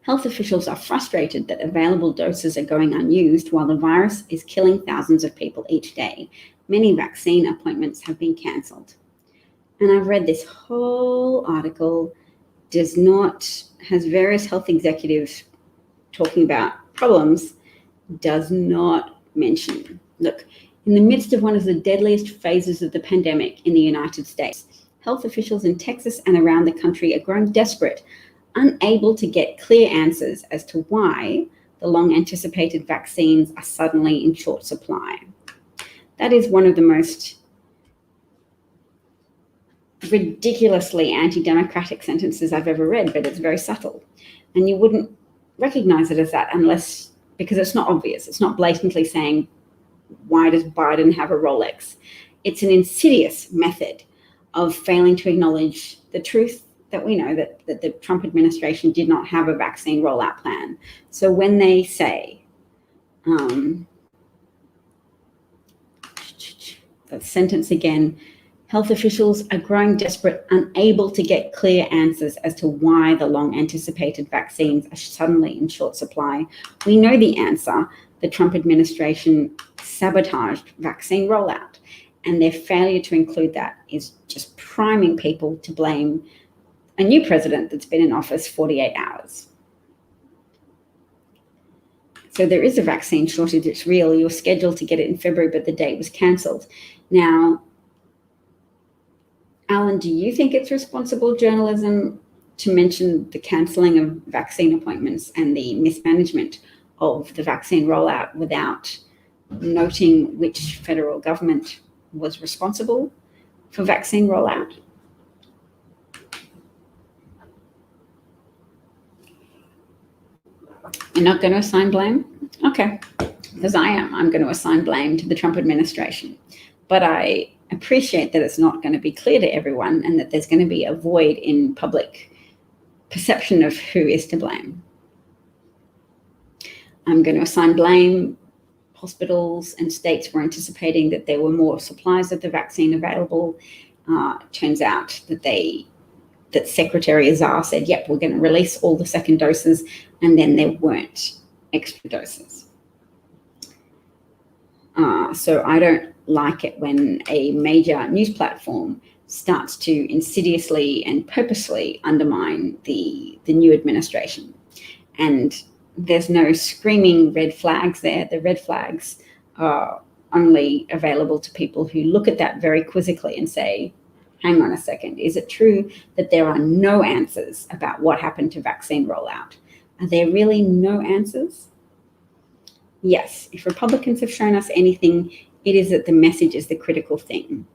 Health officials are frustrated that available doses are going unused while the virus is killing thousands of people each day. Many vaccine appointments have been cancelled. And I've read this whole article, has various health executives talking about problems, does not mention, look, in the midst of one of the deadliest phases of the pandemic in the United States, health officials in Texas and around the country are growing desperate, unable to get clear answers as to why the long-anticipated vaccines are suddenly in short supply. That is one of the most ridiculously anti-democratic sentences I've ever read, but it's very subtle. And you wouldn't recognize it as that because it's not obvious. It's not blatantly saying, why does Biden have a Rolex? It's an insidious method of failing to acknowledge the truth that we know that the Trump administration did not have a vaccine rollout plan. So when they say, that sentence again, health officials are growing desperate, unable to get clear answers as to why the long-anticipated vaccines are suddenly in short supply. We know the answer. The Trump administration sabotaged vaccine rollout, and their failure to include that is just priming people to blame a new president that's been in office 48 hours. So there is a vaccine shortage. It's real. You're scheduled to get it in February, but the date was cancelled. Now, Alan, do you think it's responsible journalism to mention the cancelling of vaccine appointments and the mismanagement of the vaccine rollout without noting which federal government was responsible for vaccine rollout? You're not going to assign blame? Okay, because I am. I'm going to assign blame to the Trump administration. But I appreciate that it's not going to be clear to everyone and that there's going to be a void in public perception of who is to blame. I'm going to assign blame. Hospitals and states were anticipating that there were more supplies of the vaccine available. Turns out that Secretary Azar said, yep, we're going to release all the second doses, and then there weren't extra doses. So I don't like it when a major news platform starts to insidiously and purposely undermine the new administration. And there's no screaming red flags there. The red flags are only available to people who look at that very quizzically and say, hang on a second, is it true that there are no answers about what happened to vaccine rollout? Are there really no answers? Yes, if Republicans have shown us anything, it is that the message is the critical thing.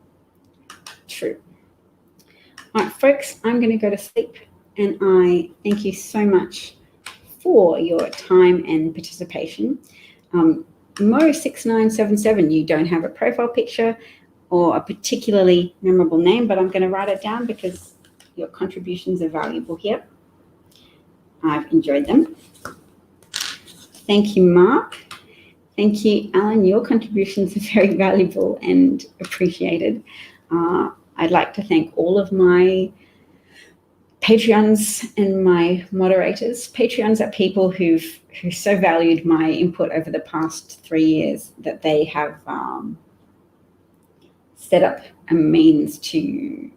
True. All right, folks, I'm going to go to sleep, and I thank you so much for your time and participation. Mo6977, you don't have a profile picture or a particularly memorable name, but I'm going to write it down because your contributions are valuable here. I've enjoyed them. Thank you, Mark. Thank you, Alan. Your contributions are very valuable and appreciated. I'd like to thank all of my Patreons and my moderators. Patreons are people who so valued my input over the past 3 years that they have set up a means to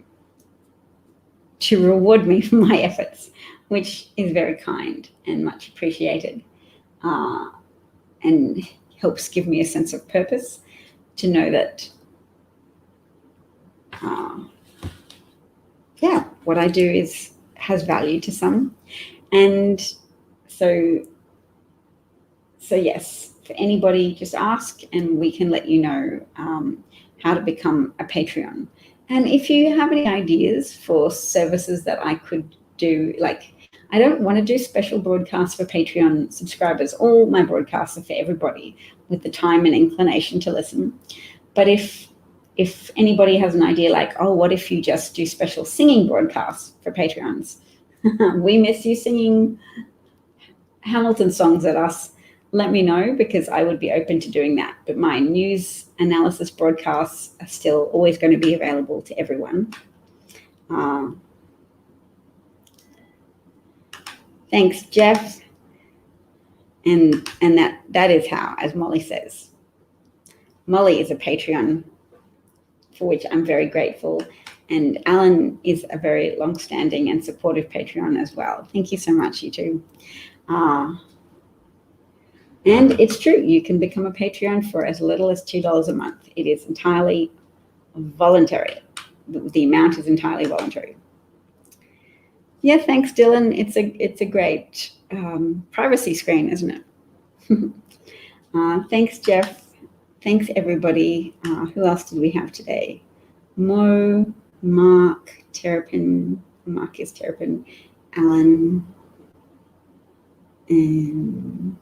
reward me for my efforts, which is very kind and much appreciated, and helps give me a sense of purpose to know that, what I do has value to some. And so yes, for anybody, just ask and we can let you know how to become a Patreon. And if you have any ideas for services that I could do, like I don't want to do special broadcasts for Patreon subscribers. All my broadcasts are for everybody with the time and inclination to listen. But if anybody has an idea like, oh, what if you just do special singing broadcasts for Patreons? We miss you singing Hamilton songs at us. Let me know, because I would be open to doing that. But my news analysis broadcasts are still always going to be available to everyone. Thanks, Jeff. And that is how, as Molly says. Molly is a Patreon, for which I'm very grateful. And Alan is a very long-standing and supportive Patreon as well. Thank you so much, you two. And it's true, you can become a Patreon for as little as $2 a month. It is entirely voluntary. The amount is entirely voluntary. Yeah, thanks, Dylan. It's a great privacy screen, isn't it? Thanks, Jeff. Thanks, everybody. Who else did we have today? Mo, Mark, Terrapin, Marcus Terrapin, Alan, and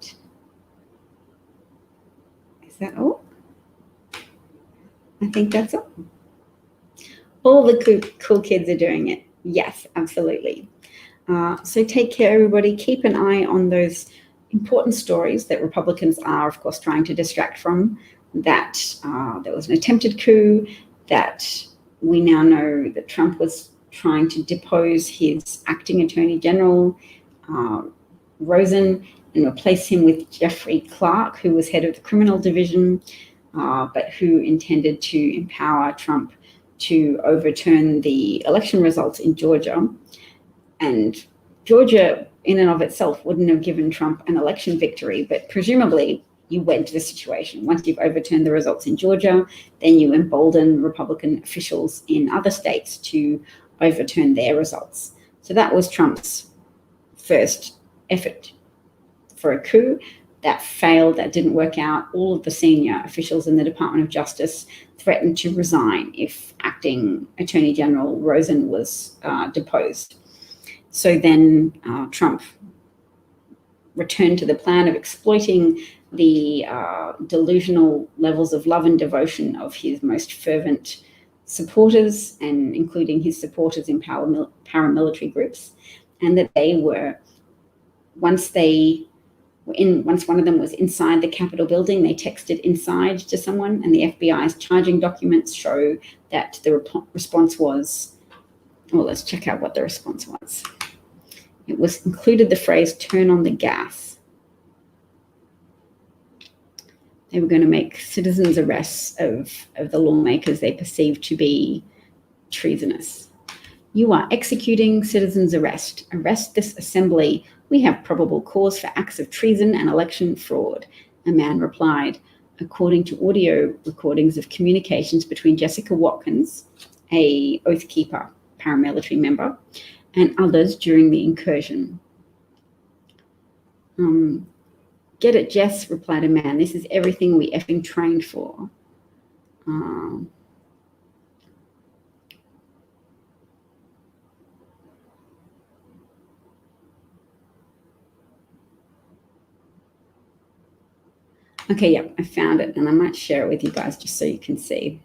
is that all? I think that's all. All the cool kids are doing it. Yes, absolutely. So take care, everybody. Keep an eye on those important stories that Republicans are, of course, trying to distract from, that there was an attempted coup, that we now know that Trump was trying to depose his acting attorney general, Rosen, and replace him with Jeffrey Clark, who was head of the criminal division, but who intended to empower Trump to overturn the election results in Georgia. And Georgia, in and of itself, wouldn't have given Trump an election victory, but presumably you went to the situation. Once you've overturned the results in Georgia, then you embolden Republican officials in other states to overturn their results. So that was Trump's first effort for a coup. That failed, that didn't work out. All of the senior officials in the Department of Justice threatened to resign if acting Attorney General Rosen was deposed. So then Trump returned to the plan of exploiting the delusional levels of love and devotion of his most fervent supporters, and including his supporters in paramilitary groups, and that they were, once one of them was inside the Capitol building, they texted inside to someone, and the FBI's charging documents show that the response was, well, let's check out what the response was. It was included the phrase, "turn on the gas." They were going to make citizens' arrests of the lawmakers they perceived to be treasonous. "You are executing citizens' arrest. Arrest this assembly. We have probable cause for acts of treason and election fraud," a man replied, according to audio recordings of communications between Jessica Watkins, a Oath Keeper paramilitary member, and others during the incursion. "Get it, Jess," replied a man. "This is everything we effing trained for." Okay, yeah, I found it, and I might share it with you guys just so you can see.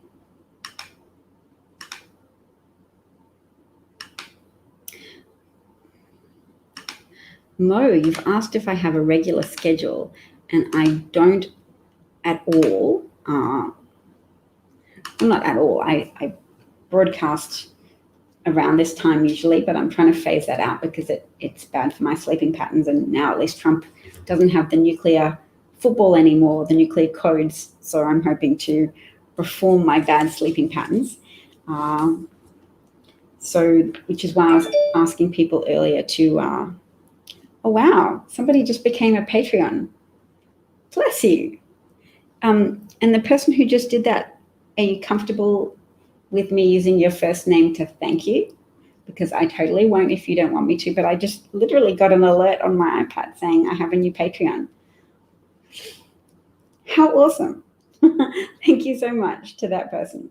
Mo, you've asked if I have a regular schedule, and I don't at all. Well, not at all. I broadcast around this time usually, but I'm trying to phase that out because it's bad for my sleeping patterns, and now at least Trump doesn't have the nuclear football anymore, the nuclear codes, so I'm hoping to reform my bad sleeping patterns. So, which is why I was asking people earlier to, oh wow, somebody just became a Patreon. Bless you. And the person who just did that, are you comfortable with me using your first name to thank you? Because I totally won't if you don't want me to, but I just literally got an alert on my iPad saying I have a new Patreon. How awesome. Thank you so much to that person.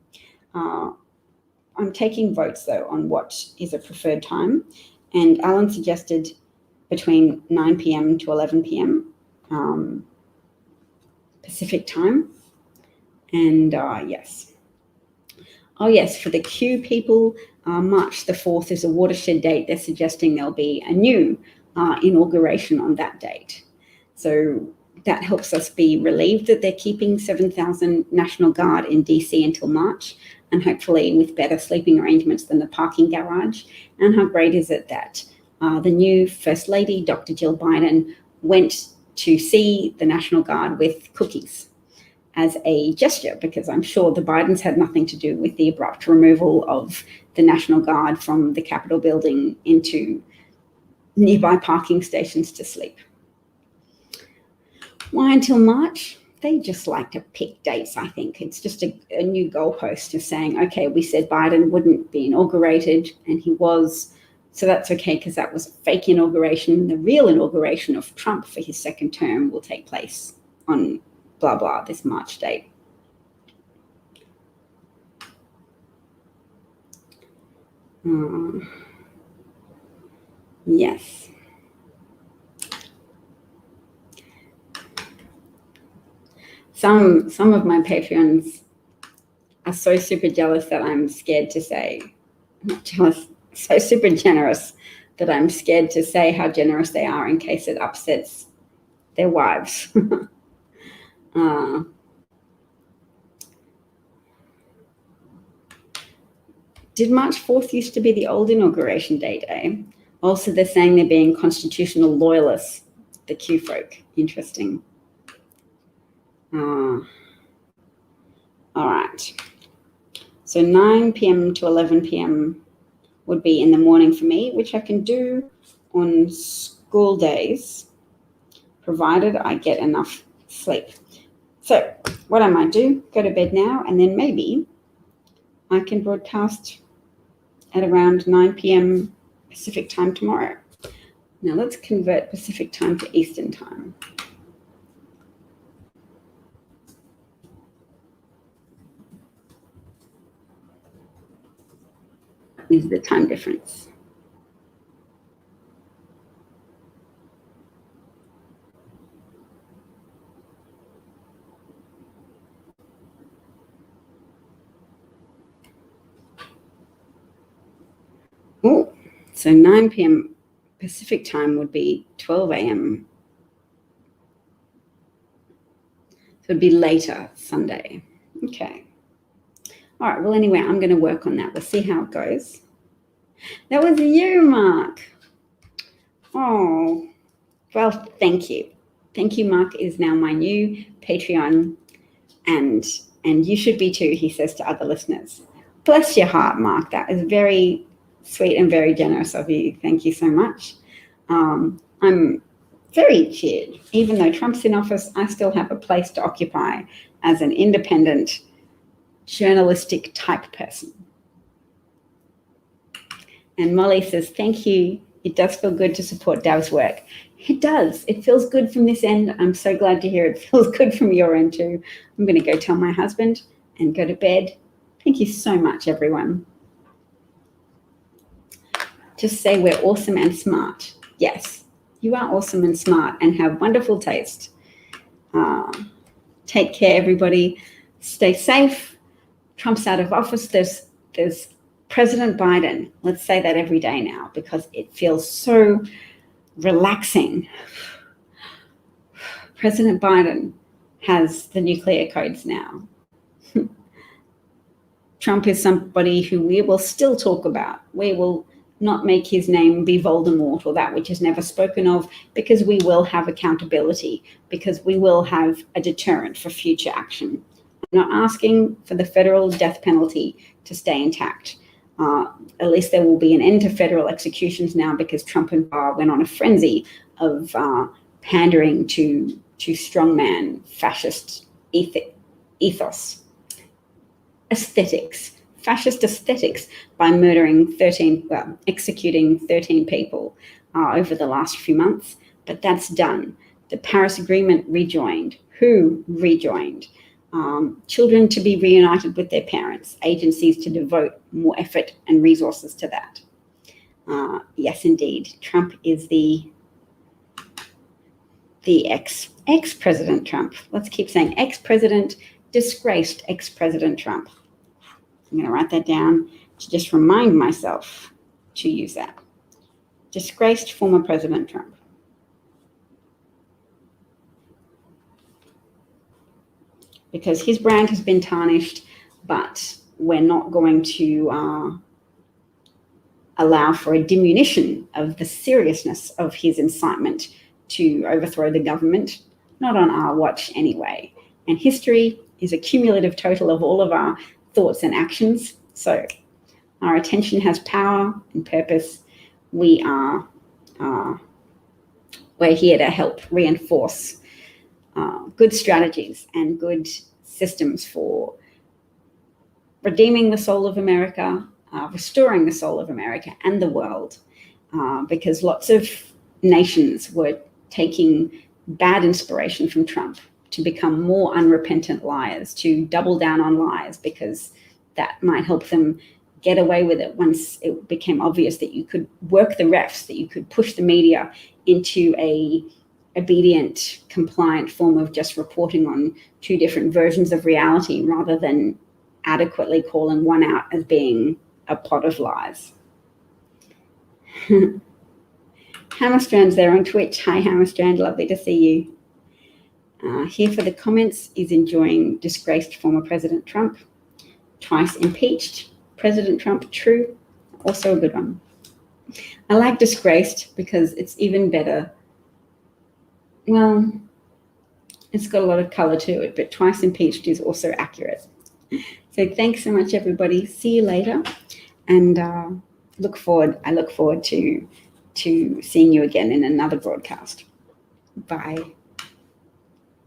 I'm taking votes, though, on what is a preferred time. And Alan suggested between 9 p.m. to 11 p.m. Pacific time. And yes. Oh, yes, for the Q people, March the 4th is a watershed date. They're suggesting there'll be a new inauguration on that date. So that helps us be relieved that they're keeping 7,000 National Guard in DC until March, and hopefully with better sleeping arrangements than the parking garage. And how great is it that the new First Lady, Dr. Jill Biden, went to see the National Guard with cookies as a gesture, because I'm sure the Bidens had nothing to do with the abrupt removal of the National Guard from the Capitol building into nearby parking stations to sleep. Why until March? They just like to pick dates, I think. It's just a new goalpost of saying, okay, we said Biden wouldn't be inaugurated, and he was, so that's okay because that was a fake inauguration. The real inauguration of Trump for his second term will take place on blah, blah, this March date. Yes. Some of my Patreons are so super jealous that I'm scared to say, not jealous, so super generous that I'm scared to say how generous they are in case it upsets their wives. Did March 4th used to be the old inauguration date, eh? Also, they're saying they're being constitutional loyalists, the Q folk. Interesting. All right. So 9 p.m. to 11 p.m. would be in the morning for me, which I can do on school days, provided I get enough sleep. So what I might do, go to bed now, and then maybe I can broadcast at around 9 p.m. Pacific time tomorrow. Now let's convert Pacific time to Eastern time. Is the time difference. Oh, so 9 p.m. Pacific time would be 12 a.m. So it'd be later Sunday. Okay. All right. Well, anyway, I'm going to work on that. We'll see how it goes. That was you, Mark. Oh, well, thank you. Thank you, Mark is now my new Patreon, and you should be too, he says to other listeners. Bless your heart, Mark. That is very sweet and very generous of you. Thank you so much. I'm very cheered. Even though Trump's in office, I still have a place to occupy as an independent, journalistic type person. And Molly says, thank you. It does feel good to support Dav's work. It does. It feels good from this end. I'm so glad to hear it feels good from your end too. I'm going to go tell my husband and go to bed. Thank you so much, everyone. Just say we're awesome and smart. Yes, you are awesome and smart and have wonderful taste. Take care, everybody. Stay safe. Trump's out of office. There's President Biden. Let's say that every day now because it feels so relaxing. President Biden has the nuclear codes now. Trump is somebody who we will still talk about. We will not make his name be Voldemort or that which is never spoken of, because we will have accountability, because we will have a deterrent for future action. I'm not asking for the federal death penalty to stay intact. At least there will be an end to federal executions now, because Trump and Barr went on a frenzy of pandering to strongman fascist ethos, aesthetics, fascist aesthetics by executing 13 people over the last few months. But that's done. The Paris Agreement rejoined. Who rejoined? Children to be reunited with their parents, agencies to devote more effort and resources to that. Yes, indeed. Trump is the the ex-President Trump. Let's keep saying ex-president, disgraced ex-President Trump. I'm going to write that down to just remind myself to use that. Disgraced former President Trump. Because his brand has been tarnished, but we're not going to allow for a diminution of the seriousness of his incitement to overthrow the government, not on our watch anyway. And history is a cumulative total of all of our thoughts and actions. So our attention has power and purpose. We're here to help reinforce good strategies and good systems for redeeming the soul of America, restoring the soul of America and the world, because lots of nations were taking bad inspiration from Trump to become more unrepentant liars, to double down on lies, because that might help them get away with it once it became obvious that you could work the refs, that you could push the media into a obedient, compliant form of just reporting on two different versions of reality rather than adequately calling one out as being a pot of lies. Hammerstrand's there on Twitch. Hi, Hammerstrand. Lovely to see you. Here for the comments is enjoying disgraced former President Trump. Twice impeached President Trump. True. Also a good one. I like disgraced because it's even better. Well, it's got a lot of color to it, but twice impeached is also accurate. So thanks so much, everybody. See you later. And I look forward to seeing you again in another broadcast. Bye.